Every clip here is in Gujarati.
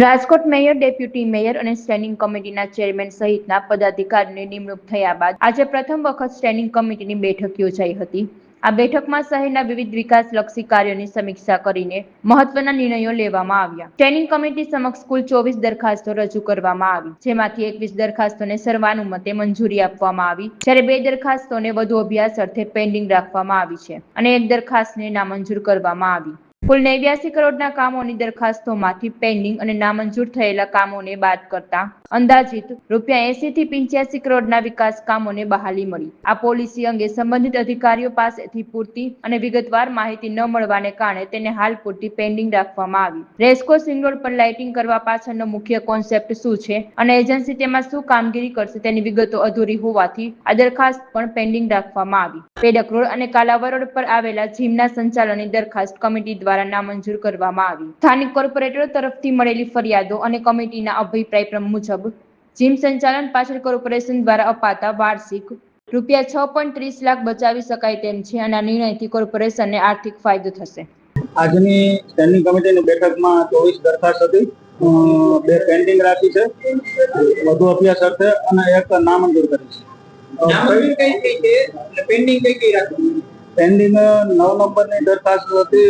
રાજકોટ મેયર, ડેપ્યુટી મેયર અને સ્ટેન્ડિંગ કમિટીના ચેરમેન સહિતના પદાધિકારીઓની નિમણૂક થયા બાદ આજે પ્રથમ વખત સ્ટેન્ડિંગ કમિટીની બેઠક યોજાઈ હતી। આ બેઠકમાં શહેરના વિવિધ વિકાસલક્ષી કાર્યોની સમીક્ષા કરીને મહત્વના નિર્ણયો લેવામાં આવ્યા। સ્ટેન્ડિંગ કમિટી સમક્ષ કુલ 24 દરખાસ્તો રજૂ કરવામાં આવી, જેમાંથી 21 દરખાસ્તોને સર્વાનુમતે મંજૂરી આપવામાં આવી, જ્યારે 2 દરખાસ્તોને વધુ અભ્યાસ અર્થે પેન્ડિંગ રાખવામાં આવી છે અને 1 દરખાસ્તને નામંજૂર કરવામાં આવી। કુલ 89 કરોડના કામોની દરખાસ્તોમાંથી પેન્ડિંગ અને નામંજૂર થયેલા કામોને બાદ કરતા અંદાજિત ₹80 થી 85 કરોડના વિકાસ કામોને બહાલી મળી। આ પોલિસી અંગે સંબંધિત અધિકારીઓ પાસેથી પૂરતી અને વિગતવાર માહિતી ન મળવાને કારણે તેને હાલ પૂરતી પેન્ડિંગ રાખવામાં આવી। રેસકોર્સ રિંગ રોડ પર લાઇટિંગ કરવા પાછળનો મુખ્ય કોન્સેપ્ટ શું છે અને એજન્સી તેમાં શું કામગીરી કરશે તેની વિગતો અધૂરી હોવાથી આ દરખાસ્ત પણ પેન્ડિંગ રાખવામાં આવી। પેડક રોડ અને કાલાવડ રોડ પર આવેલા જીમના સંચાલનની દરખાસ્ત કમિટી દ્વારા નામંજૂર કરવામાં આવી। સ્થાનિક કોર્પોરેટરો તરફથી મળેલી ફરિયાદો અને કમિટીના અભિપ્રાય મુજબ જીમ સંચાલન પાછળ કોર્પોરેશન દ્વારા અપાતા વાર્ષિક ₹6.30 લાખ બચાવી શકાય તેમ છે અને આ નિર્ણયથી કોર્પોરેશનને આર્થિક ફાયદો થશે। આજની સ્ટેન્ડિંગ કમિટીની બેઠકમાં 24 દરખાસ્ત હતી, 2 પેન્ડિંગ રાખી છે, વધુ અભ્યાસ અર્થે અને 1 નામંજૂર કરી છે। પેન્ડિંગ 9 નંબરની દરખાસ્ત હતી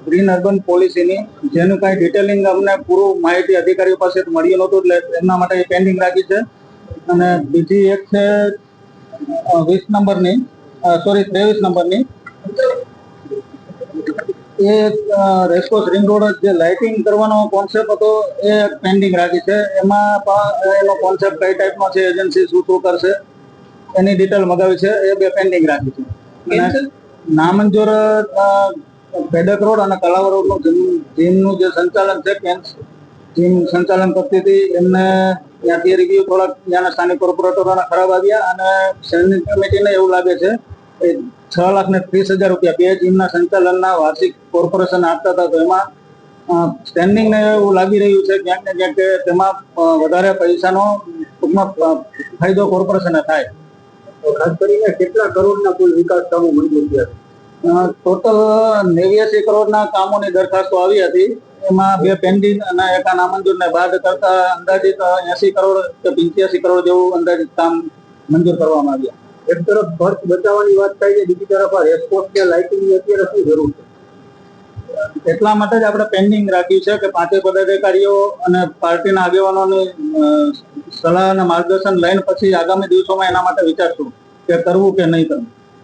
ગ્રીન અર્બન પોલિસીની, જેનું કાંઈ ડિટેલિંગ અમને પૂરું માહિતી અધિકારીઓ પાસે મળ્યું નહોતું, એટલે એમના માટે પેન્ડિંગ રાખી છે। અને બીજી એક છે 23 નંબરની, એ રેસકોર્સ રિંગ રોડ જે લાઇટિંગ કરવાનો કોન્સેપ્ટ હતો એ પેન્ડિંગ રાખી છે। એમાં એનો કોન્સેપ્ટ કઈ ટાઈપનો છે, એજન્સી શું કરશે એની ડિટેલ મગાવી છે, એ 2 પેન્ડિંગ રાખી છે। અને નામંજૂર પેડક રોડ અને કલાવડ રોડનું જીમનું જે સંચાલન છે, જીમ સંચાલન કરતી હતી, એમને ત્યાંથી રિવ્યુ થોડાક ત્યાંના સ્થાનિક કોર્પોરેટરોના ખરાબ આવ્યા અને સ્ટેન્ડિંગ કમિટીને એવું લાગે છે કે ₹6,30,000 બે જીમના સંચાલનના વાર્ષિક કોર્પોરેશન આપતા હતા, તો એમાં સ્ટેન્ડિંગને એવું લાગી રહ્યું છે ક્યાંક ને ક્યાંક કે તેમાં વધારે પૈસાનો ટૂંકમાં ફાયદો કોર્પોરેશનને થાય। ખાસ કરીને કેટલા કરોડના કુલ વિકાસ કામો મંજૂર થયા? ટોટલ 89 કરોડના કામોની દરખાસ્તો આવી હતી, એમાં 2 પેન્ડિંગ અને 1 નામંજૂરને બાદ કરતા અંદાજિત 80 કરોડ કે 85 કરોડ જેવું અંદાજિત કામ મંજૂર કરવામાં આવ્યા। એક તરફ ખર્ચ બચાવવાની વાત થાય છે, બીજી તરફ આ રેસકોર્સ કે લાઇટિંગની અત્યારે શું જરૂર છે? એટલા માટે જ આપણે પેન્ડિંગ રાખ્યું છે કે 5 પદાધિકારીઓ અને પાર્ટીના આગેવાનોની સલાહ અને માર્ગદર્શન લઈને પછી આગામી દિવસોમાં એના માટે વિચારશું કે કરવું કે નહીં કરવું।